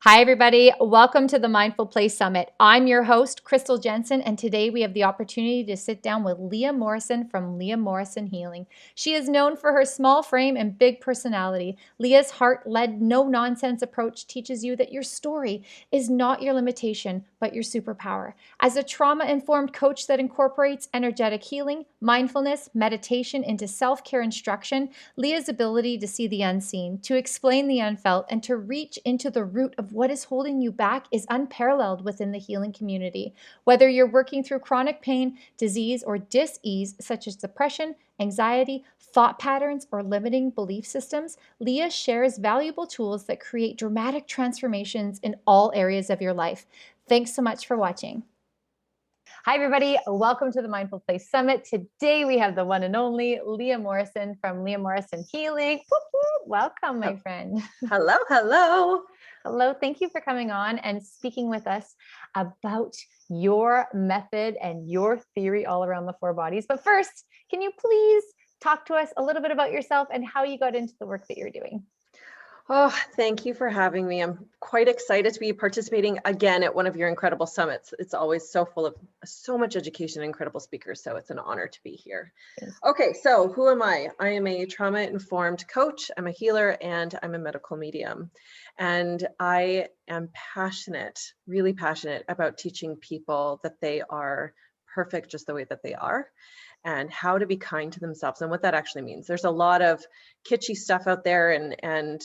Hi, everybody. Welcome to the Mindful Place Summit. I'm your host, Crystal Jensen, and today we have the opportunity to sit down with Leah Morrison from Leah Morrison Healing. She is known for her small frame and big personality. Leah's heart-led, no-nonsense approach teaches you that your story is not your limitation, but your superpower. As a trauma-informed coach that incorporates energetic healing, mindfulness, meditation into self-care instruction, Leah's ability to see the unseen, to explain the unfelt, and to reach into the root of what is holding you back is unparalleled within the healing community. Whether you're working through chronic pain, disease, or dis-ease such as depression, anxiety, thought patterns, or limiting belief systems, Leah shares valuable tools that create dramatic transformations in all areas of your life. Thanks so much for watching. Hi, everybody. Welcome to the Mindful Place Summit. Today, we have the one and only Leah Morrison from Leah Morrison Healing. Whoop, whoop. Welcome, my friend. Hello, hello. Hello. Thank you for coming on and speaking with us about your method and your theory all around the four bodies. But first, can you please talk to us a little bit about yourself and how you got into the work that you're doing? Oh, thank you for having me. I'm quite excited to be participating again at one of your incredible summits. It's always so full of so much education and incredible speakers, so it's an honor to be here. Okay, so who am I? I am a trauma-informed coach, I'm a healer, and I'm a medical medium. And I am passionate, really passionate about teaching people that they are perfect just the way that they are, and how to be kind to themselves and what that actually means. There's a lot of kitschy stuff out there and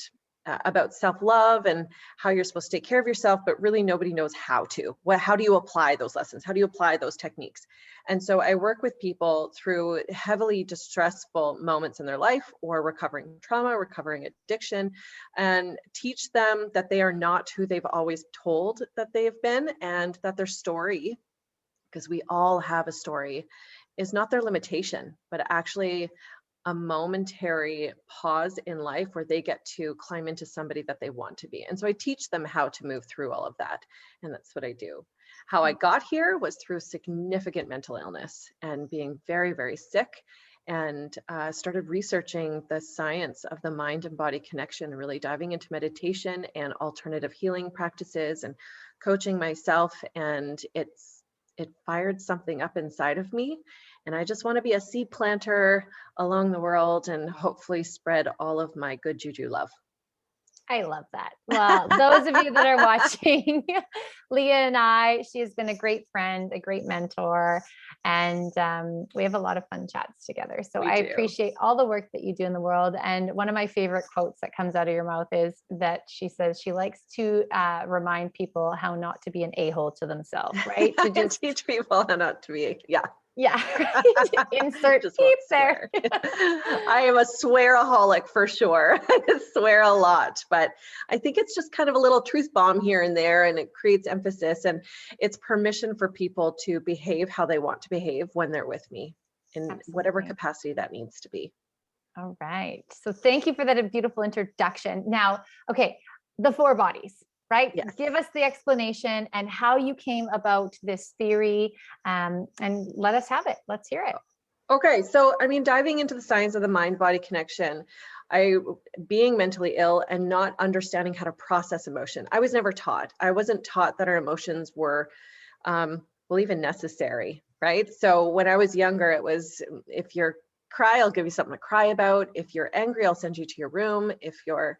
about self-love and how you're supposed to take care of yourself, but really nobody knows how to. How do you apply those lessons? How do you apply those techniques? And so I work with people through heavily distressful moments in their life or recovering trauma, recovering addiction, and teach them that they are not who they've always told that they've been, and that their story, because we all have a story, is not their limitation, but actually a momentary pause in life where they get to climb into somebody that they want to be. And so I teach them how to move through all of that. And that's what I do. How I got here was through significant mental illness and being very, very sick, and started researching the science of the mind and body connection, really diving into meditation and alternative healing practices and coaching myself. And it fired something up inside of me. And I just want to be a seed planter along the world and hopefully spread all of my good juju love. I love that. Well, those of you that are watching, Leah and she has been a great friend, a great mentor, and we have a lot of fun chats together. So I appreciate all the work that you do in the world. And one of my favorite quotes that comes out of your mouth is that she says she likes to remind people how not to be an a-hole to themselves, right? To just teach people how not to be, yeah. Yeah, right. Insert beep there. I am a swearaholic for sure. I swear a lot, but I think it's just kind of a little truth bomb here and there, and it creates emphasis, and it's permission for people to behave how they want to behave when they're with me in whatever capacity that needs to be. All right. So thank you for that beautiful introduction. Now, okay, the four bodies. Right? Yes. Give us the explanation and how you came about this theory, and let us have it. Let's hear it. Okay, so I mean, diving into the science of the mind-body connection, being mentally ill and not understanding how to process emotion. I was never taught. I wasn't taught that our emotions were, well, even necessary, right? So when I was younger, it was, if you're cry, I'll give you something to cry about. If you're angry, I'll send you to your room. If you're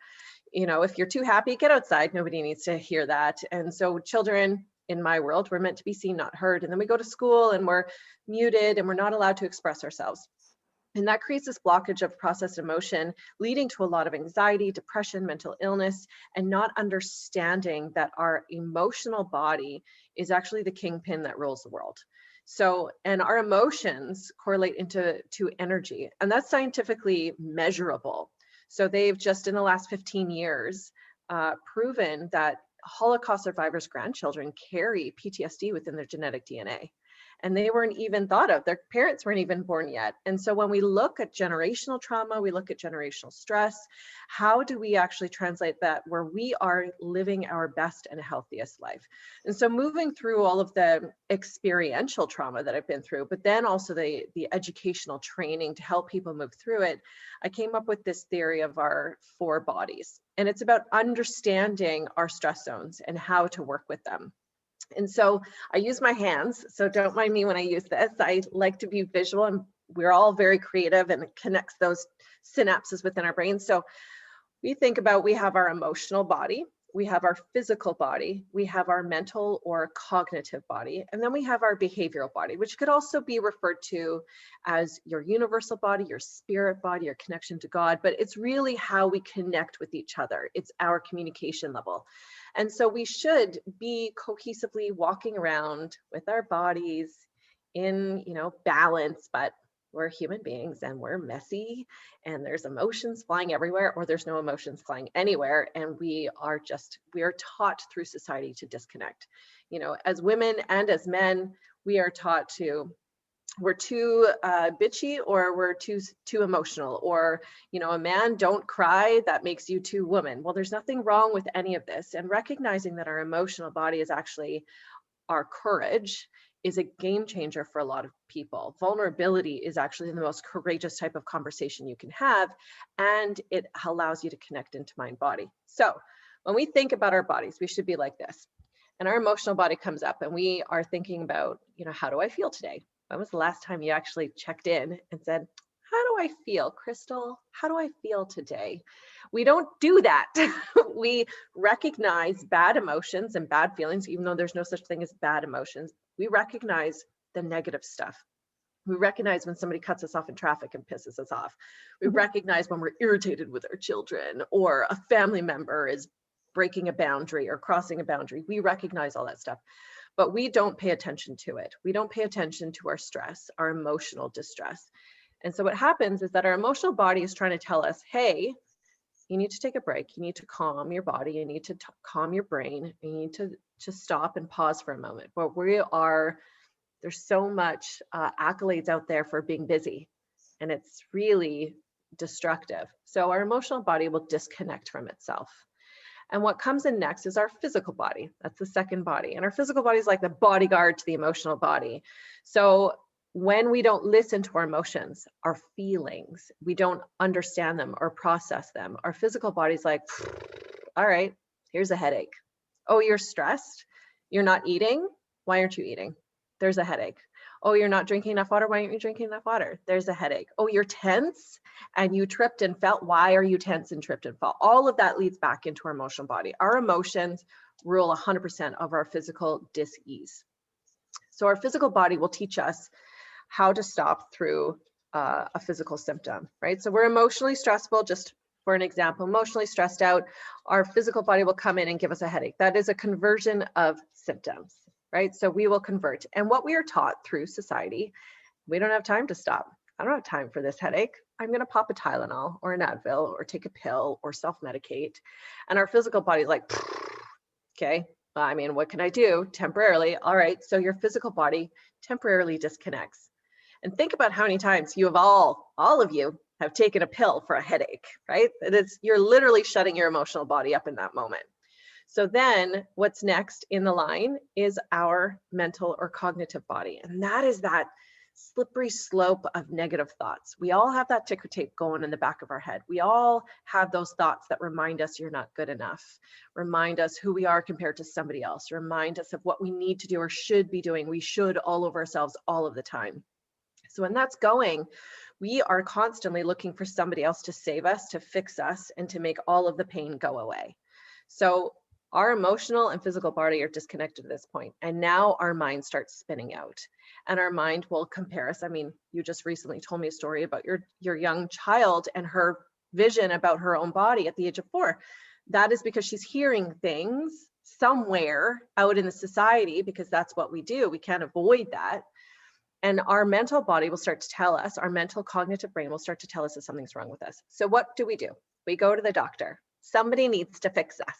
too happy, get outside. Nobody needs to hear that. And so children in my world were meant to be seen, not heard. And then we go to school and we're muted and we're not allowed to express ourselves. And that creates this blockage of processed emotion, leading to a lot of anxiety, depression, mental illness, and not understanding that our emotional body is actually the kingpin that rules the world. So, and our emotions correlate to energy, and that's scientifically measurable. So they've just in the last 15 years proven that Holocaust survivors' grandchildren carry PTSD within their genetic DNA. and they weren't even thought of. Their parents weren't even born yet. And so when we look at generational trauma, we look at generational stress, how do we actually translate that where we are living our best and healthiest life? And so moving through all of the experiential trauma that I've been through, but then also the educational training to help people move through it, I came up with this theory of our 4 bodies. And it's about understanding our stress zones and how to work with them. And so I use my hands, so don't mind me when I use this. I like to be visual, and we're all very creative, and it connects those synapses within our brains. So we think about, we have our emotional body, we have our physical body, we have our mental or cognitive body, and then we have our behavioral body, which could also be referred to as your universal body, your spirit body, your connection to God, but it's really how we connect with each other. It's our communication level. And so we should be cohesively walking around with our bodies in, balance, but we're human beings and we're messy, and there's emotions flying everywhere, or there's no emotions flying anywhere. And we are taught through society to disconnect. As women and as men, we are taught we're too bitchy, or we're too emotional, or a man, don't cry, that makes you too woman. Well, there's nothing wrong with any of this, and recognizing that our emotional body is actually our courage is a game changer for a lot of people. Vulnerability is actually the most courageous type of conversation you can have, and it allows you to connect into mind body. So when we think about our bodies, we should be like this. And our emotional body comes up, and we are thinking about, how do I feel today? When was the last time you actually checked in and said, how do I feel, Crystal? How do I feel today? We don't do that. We recognize bad emotions and bad feelings, even though there's no such thing as bad emotions. We recognize the negative stuff. We recognize when somebody cuts us off in traffic and pisses us off. We recognize when we're irritated with our children, or a family member is breaking a boundary or crossing a boundary. We recognize all that stuff, but we don't pay attention to it. We don't pay attention to our stress, our emotional distress. And so what happens is that our emotional body is trying to tell us, hey, you need to take a break. You need to calm your body. You need to calm your brain. You need to stop and pause for a moment. But there's so much accolades out there for being busy, and it's really destructive. So our emotional body will disconnect from itself. And what comes in next is our physical body. That's the second body. And our physical body is like the bodyguard to the emotional body. So when we don't listen to our emotions, our feelings, we don't understand them or process them, our physical body's like, all right, here's a headache. Oh, you're stressed? You're not eating? Why aren't you eating? There's a headache. Oh, you're not drinking enough water? Why aren't you drinking enough water? There's a headache. Oh, you're tense and you tripped and fell. Why are you tense and tripped and fell? All of that leads back into our emotional body. Our emotions rule 100% of our physical dis-ease. So our physical body will teach us how to stop through a physical symptom, right? So we're emotionally stressful, just for an example, emotionally stressed out, our physical body will come in and give us a headache. That is a conversion of symptoms, right? So we will convert. And what we are taught through society, we don't have time to stop. I don't have time for this headache. I'm going to pop a Tylenol or an Advil or take a pill or self-medicate. And our physical body's like, okay, I mean, what can I do temporarily? All right, so your physical body temporarily disconnects. And think about how many times you have all of you have taken a pill for a headache, right? You're literally shutting your emotional body up in that moment. So then what's next in the line is our mental or cognitive body. And that is that slippery slope of negative thoughts. We all have that ticker tape going in the back of our head. We all have those thoughts that remind us you're not good enough, remind us who we are compared to somebody else, remind us of what we need to do or should be doing. We should all over ourselves all of the time. So when that's going, we are constantly looking for somebody else to save us, to fix us, and to make all of the pain go away. So our emotional and physical body are disconnected at this point, and now our mind starts spinning out, and our mind will compare us. I mean, you just recently told me a story about your young child and her vision about her own body at the age of 4. That is because she's hearing things somewhere out in the society, because that's what we do. We can't avoid that. And our mental body will start to tell us, our mental cognitive brain will start to tell us that something's wrong with us. So what do? We go to the doctor. Somebody needs to fix us.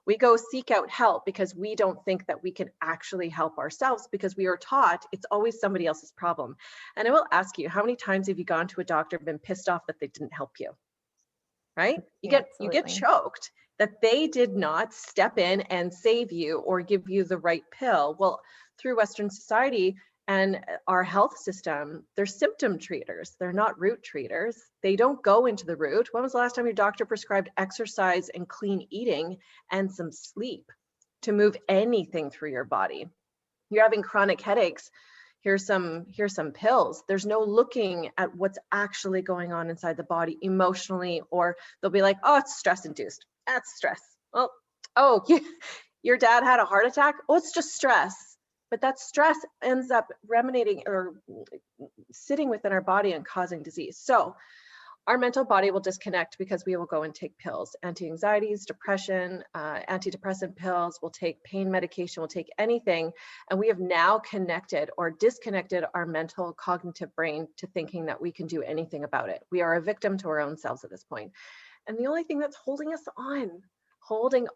We go seek out help because we don't think that we can actually help ourselves, because we are taught it's always somebody else's problem. And I will ask you, how many times have you gone to a doctor and been pissed off that they didn't help you? Right? Yeah, You get absolutely. choked that they did not step in and save you or give you the right pill. Well, through Western society and our health system, they're symptom treaters. They're not root treaters. They don't go into the root. When was the last time your doctor prescribed exercise and clean eating and some sleep to move anything through your body? You're having chronic headaches. Here's some pills. There's no looking at what's actually going on inside the body emotionally, or they'll be like, oh, it's stress induced. That's stress. Well, oh, your dad had a heart attack. Oh, it's just stress. But that stress ends up remediating or sitting within our body and causing disease. So our mental body will disconnect because we will go and take pills, anti-anxieties, depression, antidepressant pills, we'll take pain medication, we'll take anything. And we have now connected or disconnected our mental cognitive brain to thinking that we can do anything about it. We are a victim to our own selves at this point. And the only thing that's holding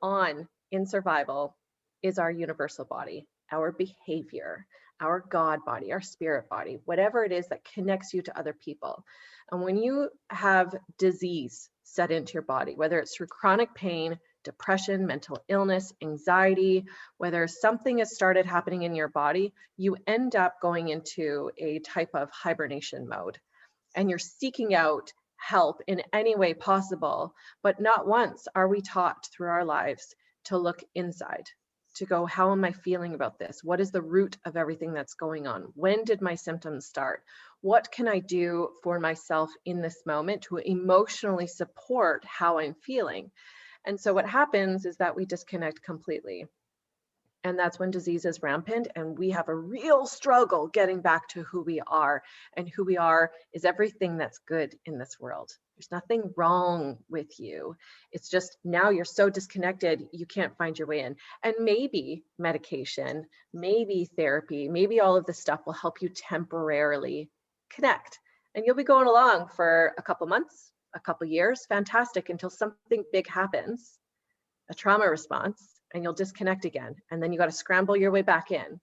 on in survival is our universal body, our behavior, our God body, our spirit body, whatever it is that connects you to other people. And when you have disease set into your body, whether it's through chronic pain, depression, mental illness, anxiety, whether something has started happening in your body, you end up going into a type of hibernation mode. And you're seeking out help in any way possible. But not once are we taught through our lives to look inside, to go, how am I feeling about this? What is the root of everything that's going on? When did my symptoms start? What can I do for myself in this moment to emotionally support how I'm feeling? And so what happens is that we disconnect completely. And that's when disease is rampant and we have a real struggle getting back to who we are. And who we are is everything that's good in this world. There's nothing wrong with you. It's just now you're so disconnected, you can't find your way in. And maybe medication, maybe therapy, maybe all of this stuff will help you temporarily connect. And you'll be going along for a couple months, a couple years, fantastic, until something big happens, a trauma response, and you'll disconnect again. And then you got to scramble your way back in.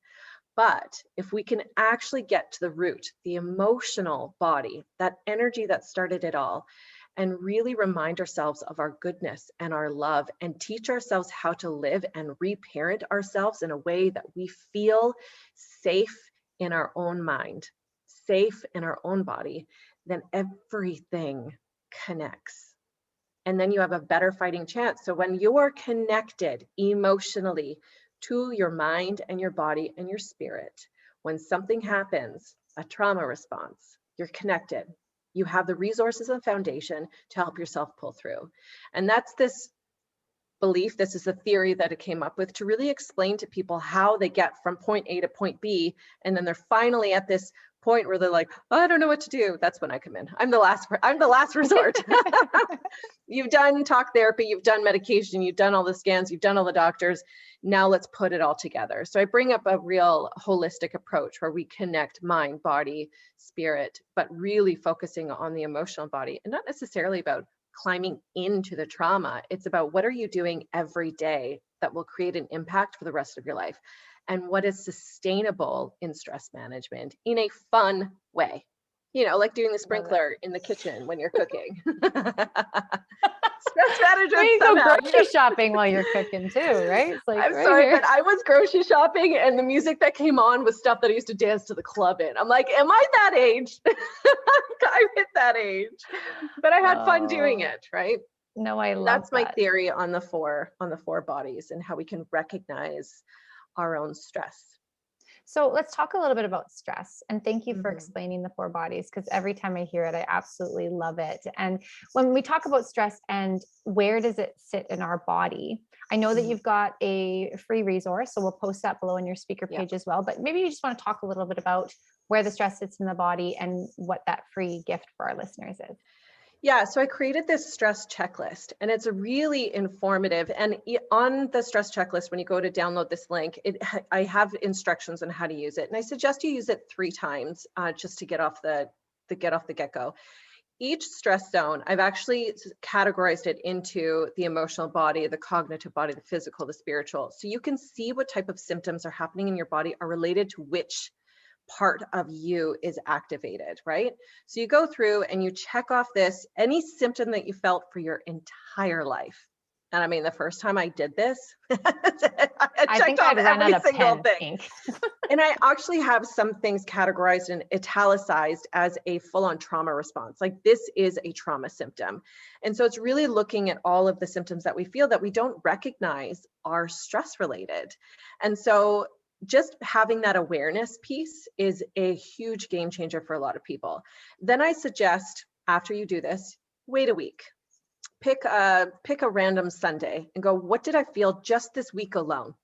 But if we can actually get to the root, the emotional body, that energy that started it all, and really remind ourselves of our goodness and our love, and teach ourselves how to live and reparent ourselves in a way that we feel safe in our own mind, safe in our own body, then everything connects. And then you have a better fighting chance. So when you're connected emotionally to your mind and your body and your spirit, when something happens, a trauma response, you're connected. You have the resources and foundation to help yourself pull through. And that's this belief, this is a theory that it came up with to really explain to people how they get from point A to point B. And then they're finally at this point where they're like, oh, I don't know what to do. That's when I come in. I'm the last resort. You've done talk therapy, you've done medication, you've done all the scans, you've done all the doctors. Now let's put it all together. So I bring up a real holistic approach where we connect mind, body, spirit, but really focusing on the emotional body, and not necessarily about climbing into the trauma. It's about what are you doing every day that will create an impact for the rest of your life, and what is sustainable in stress management in a fun way. You know, like doing the sprinkler in the kitchen when you're cooking. Stress management You go somehow. grocery shopping while you're cooking too, right? It's like I'm right sorry, here. but I was grocery shopping and the music that came on was stuff that I used to dance to the club in. I'm like, am I that age? I hit that age. But I had fun doing it, right? No, I love That's my that. theory on the four bodies and how we can recognize our own stress. So let's talk a little bit about stress. And thank you for Mhm. explaining the four bodies, because every time I hear it, I absolutely love it. And when we talk about stress and where does it sit in our body, I know that Mhm. you've got a free resource, so we'll post that below on your speaker Yeah. page as well. But maybe you just want to talk a little bit about where the stress sits in the body and what that free gift for our listeners is. Yeah, so I created this stress checklist, and it's really informative. And on the stress checklist, when you go to download this link, I have instructions on how to use it. And I suggest you use it 3 times just to get off the get-go. each stress zone, I've actually categorized it into the emotional body, the cognitive body, the physical, the spiritual. So you can see what type of symptoms are happening in your body are related to which part of you is activated, right? So you go through and you check off any symptom that you felt for your entire life. And I mean, the first time I did this, I checked off every single thing. And I actually have some things categorized and italicized as a full-on trauma response. Like, this is a trauma symptom. And so it's really looking at all of the symptoms that we feel that we don't recognize are stress related. And so just having that awareness piece is a huge game changer for a lot of people. Then I suggest, after you do this, wait a week. Pick a random Sunday and go, what did I feel just this week alone?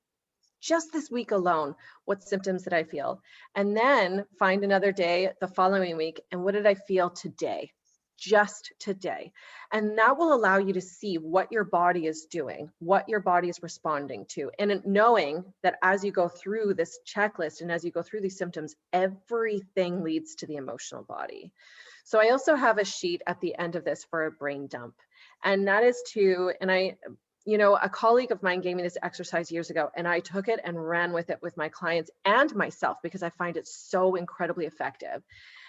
Just this week alone, what symptoms did I feel? And then find another day the following week, and what did I feel today? Just today. And that will allow you to see what your body is doing, what your body is responding to. And knowing that as you go through this checklist and as you go through these symptoms, everything leads to the emotional body. So I also have a sheet at the end of this for a brain dump. And that is a colleague of mine gave me this exercise years ago, and I took it and ran with it with my clients and myself because I find it so incredibly effective.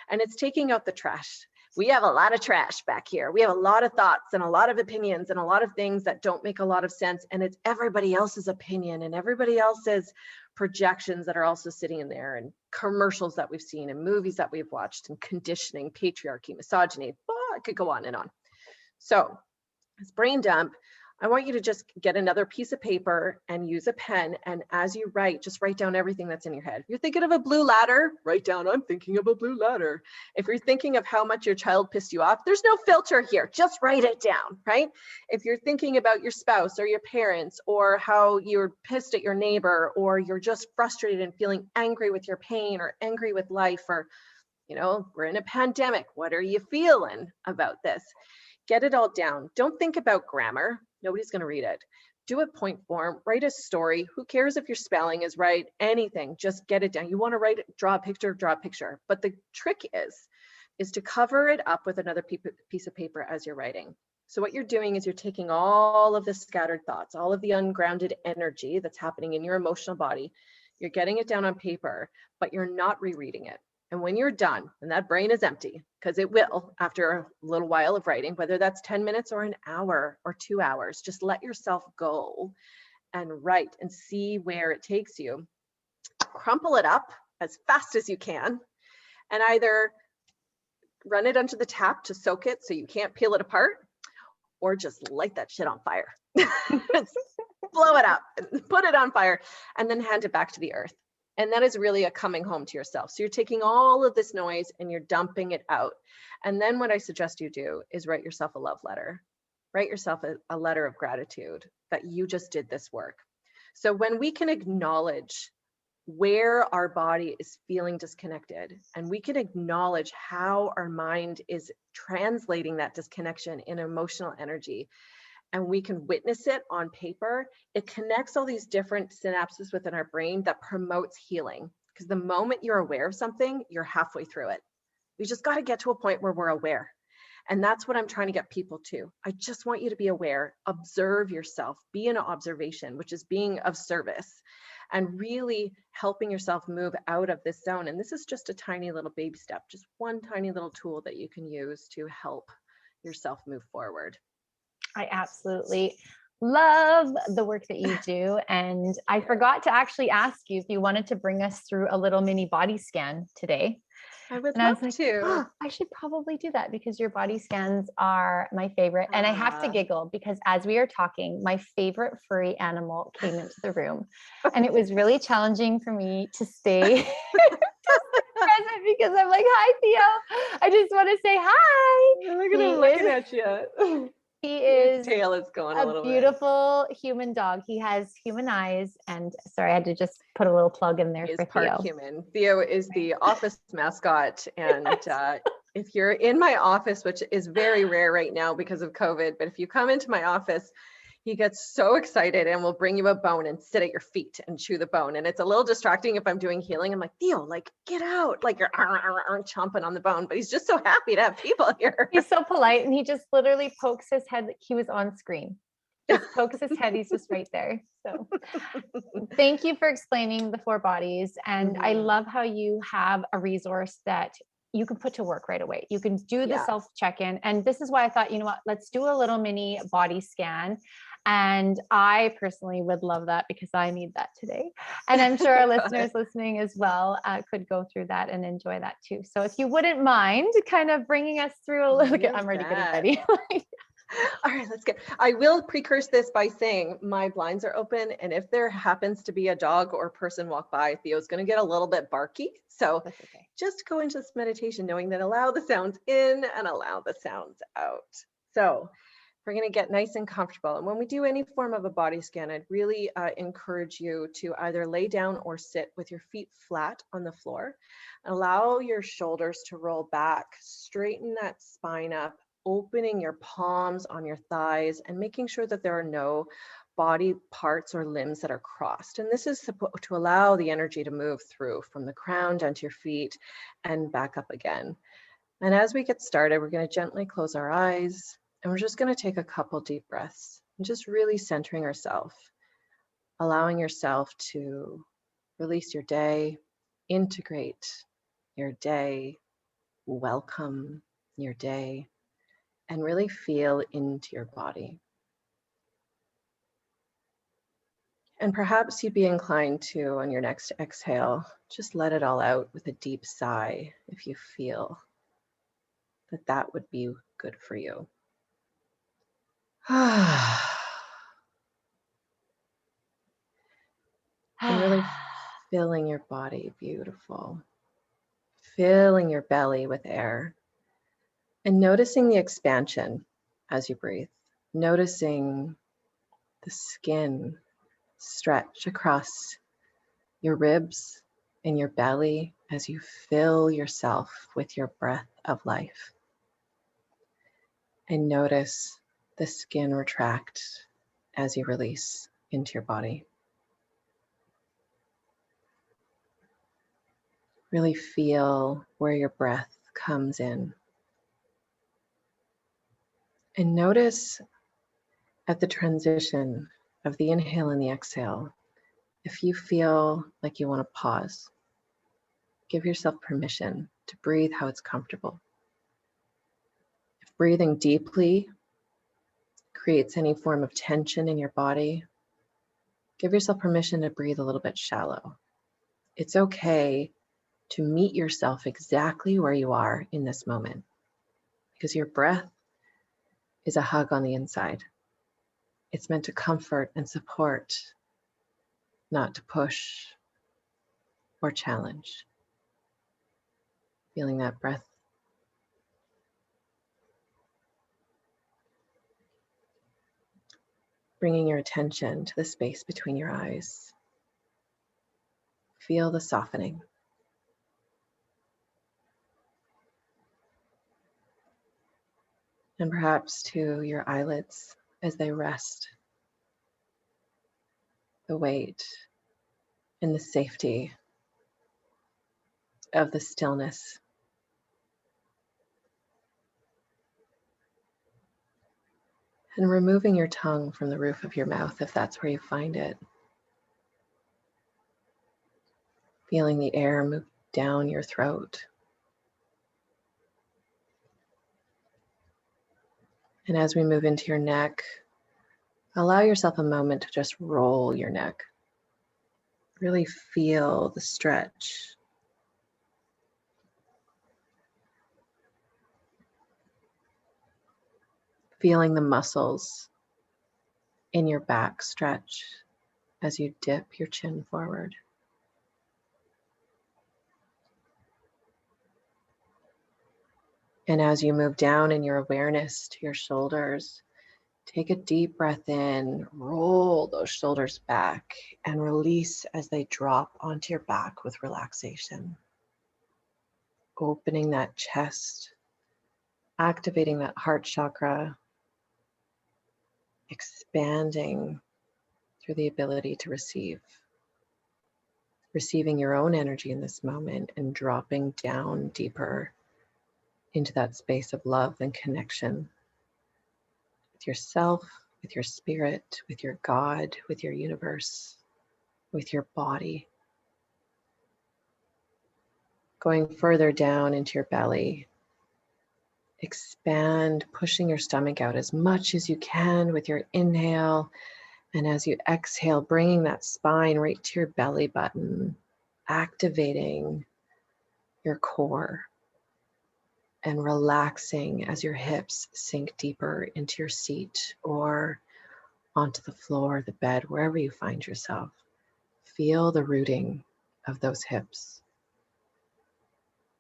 And it's taking out the trash. We have a lot of trash back here. We have a lot of thoughts and a lot of opinions and a lot of things that don't make a lot of sense. And it's everybody else's opinion and everybody else's projections that are also sitting in there, and commercials that we've seen and movies that we've watched, and conditioning, patriarchy, misogyny. I could go on and on. So this brain dump, I want you to just get another piece of paper and use a pen. And as you write, just write down everything that's in your head. If you're thinking of a blue ladder, write down, I'm thinking of a blue ladder. If you're thinking of how much your child pissed you off, there's no filter here. Just write it down, right? If you're thinking about your spouse or your parents, or how you're pissed at your neighbor, or you're just frustrated and feeling angry with your pain or angry with life, or, we're in a pandemic. What are you feeling about this? Get it all down. Don't think about grammar. Nobody's going to read it. Do it point form. Write a story. Who cares if your spelling is right? Anything. Just get it down. You want to write it, draw a picture. But the trick is to cover it up with another piece of paper as you're writing. So what you're doing is you're taking all of the scattered thoughts, all of the ungrounded energy that's happening in your emotional body. You're getting it down on paper, but you're not rereading it. And when you're done, and that brain is empty, because it will after a little while of writing, whether that's 10 minutes or an hour or 2 hours, just let yourself go and write and see where it takes you. Crumple it up as fast as you can, and either run it under the tap to soak it so you can't peel it apart, or just light that shit on fire. Blow it up, put it on fire, and then hand it back to the earth. And that is really a coming home to yourself. So you're taking all of this noise and you're dumping it out. And then what I suggest you do is write yourself a love letter. Write yourself a letter of gratitude that you just did this work. So when we can acknowledge where our body is feeling disconnected, and we can acknowledge how our mind is translating that disconnection in emotional energy, and we can witness it on paper, it connects all these different synapses within our brain that promotes healing. Because the moment you're aware of something, you're halfway through it. We just got to get to a point where we're aware. And that's what I'm trying to get people to. I just want you to be aware, observe yourself, be in observation, which is being of service, and really helping yourself move out of this zone. And this is just a tiny little baby step, just one tiny little tool that you can use to help yourself move forward. I absolutely love the work that you do. And I forgot to actually ask you if you wanted to bring us through a little mini body scan today. I would love to. Oh, I should probably do that because your body scans are my favorite. And I have to giggle because as we are talking, my favorite furry animal came into the room. And it was really challenging for me to stay present because I'm like, hi, Theo. I just want to say hi. Look at him looking at you. He is His tail is going a little beautiful human dog. He has human eyes, and sorry, I had to just put a little plug in there for Theo. Human. Theo is the office mascot, and if you're in my office, which is very rare right now because of COVID, but if you come into my office, He gets so excited and will bring you a bone and sit at your feet and chew the bone. And it's a little distracting if I'm doing healing. I'm like, Theo, like, get out. Like you're chomping on the bone, but he's just so happy to have people here. He's so polite, and he just literally pokes his head like he was on screen. Just pokes his head. He's just right there. So thank you for explaining the 4 bodies. And I Mhm. love how you have a resource that you can put to work right away. You can do the Yeah. self check-in. And this is why I thought, you know what, let's do a little mini body scan. And I personally would love that because I need that today. And I'm sure our Got it. listeners listening as well could go through that and enjoy that too. So if you wouldn't mind kind of bringing us through a little, You I'm already getting bet. ready. All right, let's get. I will precurse this by saying my blinds are open, and if there happens to be a dog or person walk by, Theo's going to get a little bit barky. So That's okay. just go into this meditation knowing that allow the sounds in and allow the sounds out. So we're going to get nice and comfortable. And when we do any form of a body scan, I'd really encourage you to either lay down or sit with your feet flat on the floor. Allow your shoulders to roll back, straighten that spine up, opening your palms on your thighs and making sure that there are no body parts or limbs that are crossed. And this is to allow the energy to move through from the crown down to your feet and back up again. And as we get started, we're going to gently close our eyes and we're just going to take a couple deep breaths and just really centering ourselves, allowing yourself to release your day, integrate your day, welcome your day, and really feel into your body. And perhaps you'd be inclined to, on your next exhale, just let it all out with a deep sigh if you feel that that would be good for you. And really filling your body beautiful, filling your belly with air, and noticing the expansion as you breathe, noticing the skin stretch across your ribs and your belly as you fill yourself with your breath of life. And notice the skin retract as you release into your body. Really feel where your breath comes in. And notice at the transition of the inhale and the exhale, if you feel like you want to pause, give yourself permission to breathe how it's comfortable. If breathing deeply creates any form of tension in your body, give yourself permission to breathe a little bit shallow. It's okay to meet yourself exactly where you are in this moment, because your breath is a hug on the inside. It's meant to comfort and support, not to push or challenge. Feeling that breath. Bringing your attention to the space between your eyes. Feel the softening. And perhaps to your eyelids as they rest. The weight and the safety of the stillness. And removing your tongue from the roof of your mouth if that's where you find it. Feeling the air move down your throat. And as we move into your neck, allow yourself a moment to just roll your neck. Really feel the stretch. Feeling the muscles in your back stretch as you dip your chin forward. And as you move down in your awareness to your shoulders, take a deep breath in, roll those shoulders back, and release as they drop onto your back with relaxation. Opening that chest, activating that heart chakra, expanding through the ability to receive, receiving your own energy in this moment and dropping down deeper into that space of love and connection with yourself, with your spirit, with your God, with your universe, with your body. Going further down into your belly, expand, pushing your stomach out as much as you can with your inhale. And as you exhale, bringing that spine right to your belly button, activating your core and relaxing as your hips sink deeper into your seat or onto the floor, the bed, wherever you find yourself. Feel the rooting of those hips.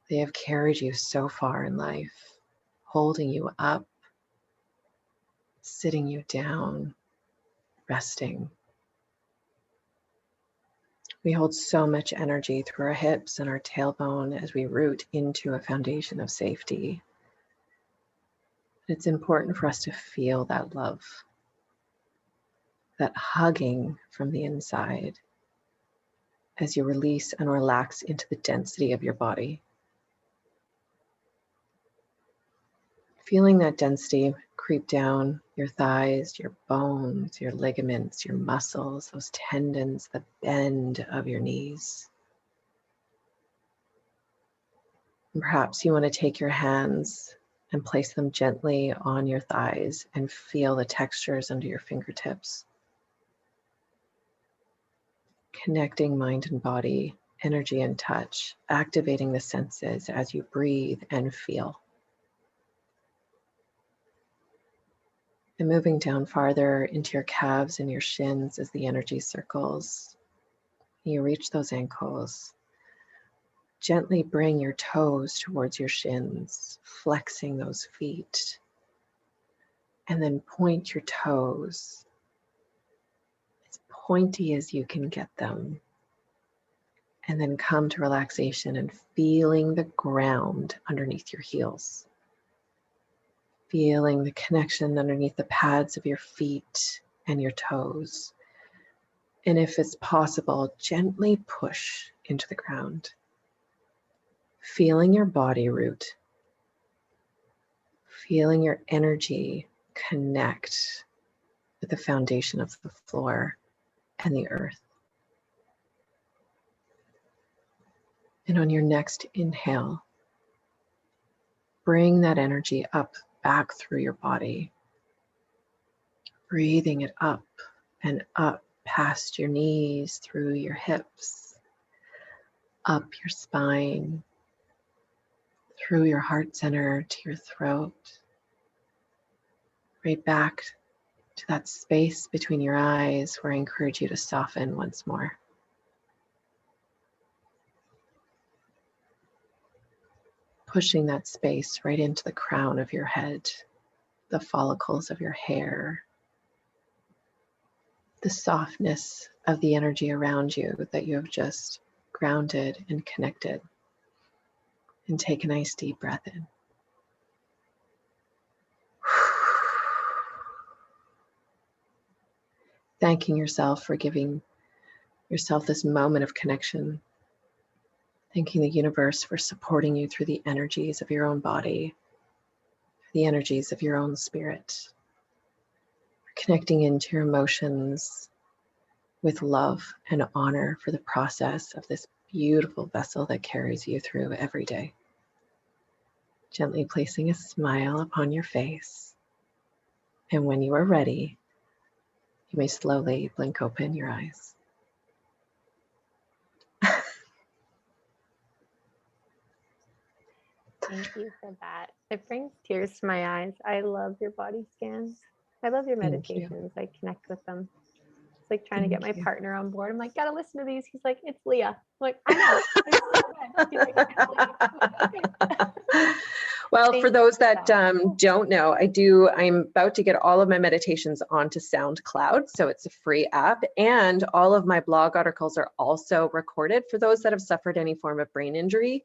They have carried you so far in life, holding you up, sitting you down, resting. We hold so much energy through our hips and our tailbone as we root into a foundation of safety. It's important for us to feel that love, that hugging from the inside as you release and relax into the density of your body. Feeling that density creep down your thighs, your bones, your ligaments, your muscles, those tendons, the bend of your knees. And perhaps you want to take your hands and place them gently on your thighs and feel the textures under your fingertips. Connecting mind and body, energy and touch, activating the senses as you breathe and feel. And moving down farther into your calves and your shins as the energy circles. You reach those ankles. Gently bring your toes towards your shins, flexing those feet. And then point your toes as pointy as you can get them. And then come to relaxation and feeling the ground underneath your heels. Feeling the connection underneath the pads of your feet and your toes. And if it's possible, gently push into the ground. Feeling your body root. Feeling your energy connect with the foundation of the floor and the earth. And on your next inhale, bring that energy up, back through your body. Breathing it up and up past your knees, through your hips, up your spine, through your heart center to your throat, right back to that space between your eyes where I encourage you to soften once more. Pushing that space right into the crown of your head, the follicles of your hair, the softness of the energy around you that you have just grounded and connected. And take a nice deep breath in. Thanking yourself for giving yourself this moment of connection. Thanking the universe for supporting you through the energies of your own body, the energies of your own spirit. Connecting into your emotions with love and honor for the process of this beautiful vessel that carries you through every day. Gently placing a smile upon your face. And when you are ready, you may slowly blink open your eyes. Thank you for that. It brings tears to my eyes. I love your body scans. I love your Thank you. meditations. I connect with them. It's like trying to get my Thank you. partner on board. I'm like, gotta listen to these. He's like, it's Leah. I'm like, I know. It's so good. He's like, "I can't believe it." Well, for Thank those you for that that. don't know, I'm about to get all of my meditations onto SoundCloud, so it's a free app, and all of my blog articles are also recorded. For those that have suffered any form of brain injury,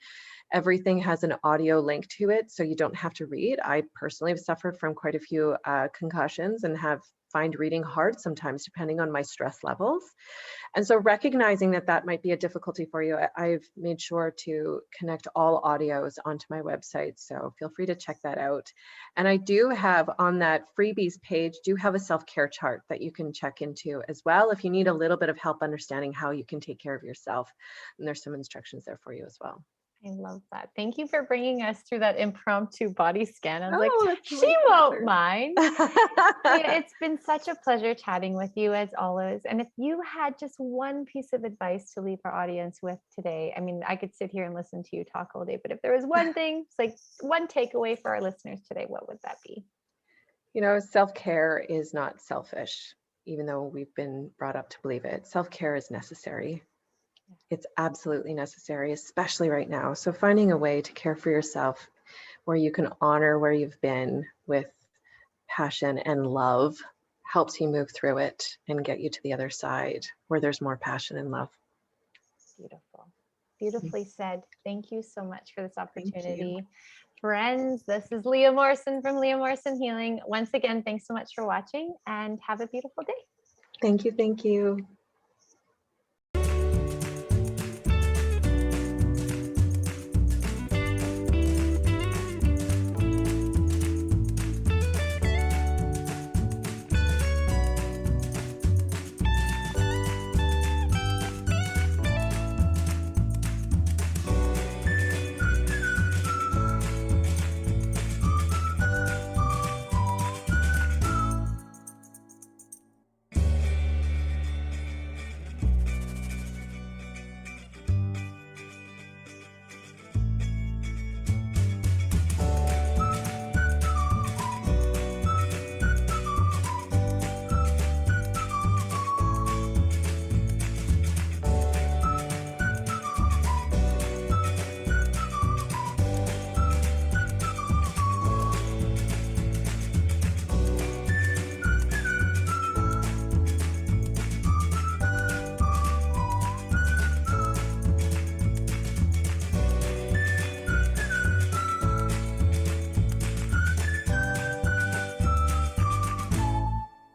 everything has an audio link to it, so you don't have to read. I personally have suffered from quite a few concussions and have find reading hard sometimes, depending on my stress levels. And so recognizing that that might be a difficulty for you, I've made sure to connect all audios onto my website. So feel free to check that out. And I do have on that freebies page, do have a self-care chart that you can check into as well if you need a little bit of help understanding how you can take care of yourself. And there's some instructions there for you as well. I love that. Thank you for bringing us through that impromptu body scan. I was like, that's she my won't pleasure. mind. It's been such a pleasure chatting with you as always. And if you had just one piece of advice to leave our audience with today, I mean, I could sit here and listen to you talk all day, but if there was one thing, it's like one takeaway for our listeners today, what would that be? You know, self-care is not selfish, even though we've been brought up to believe it. Self-care is necessary. It's absolutely necessary, especially right now. So finding a way to care for yourself where you can honor where you've been with passion and love helps you move through it and get you to the other side where there's more passion and love. Beautiful. Beautifully said. Thank you so much for this Thank you. opportunity. Friends, this is Leah Morrison from Leah Morrison Healing. Once again, thanks so much for watching and have a beautiful day. Thank you. Thank you.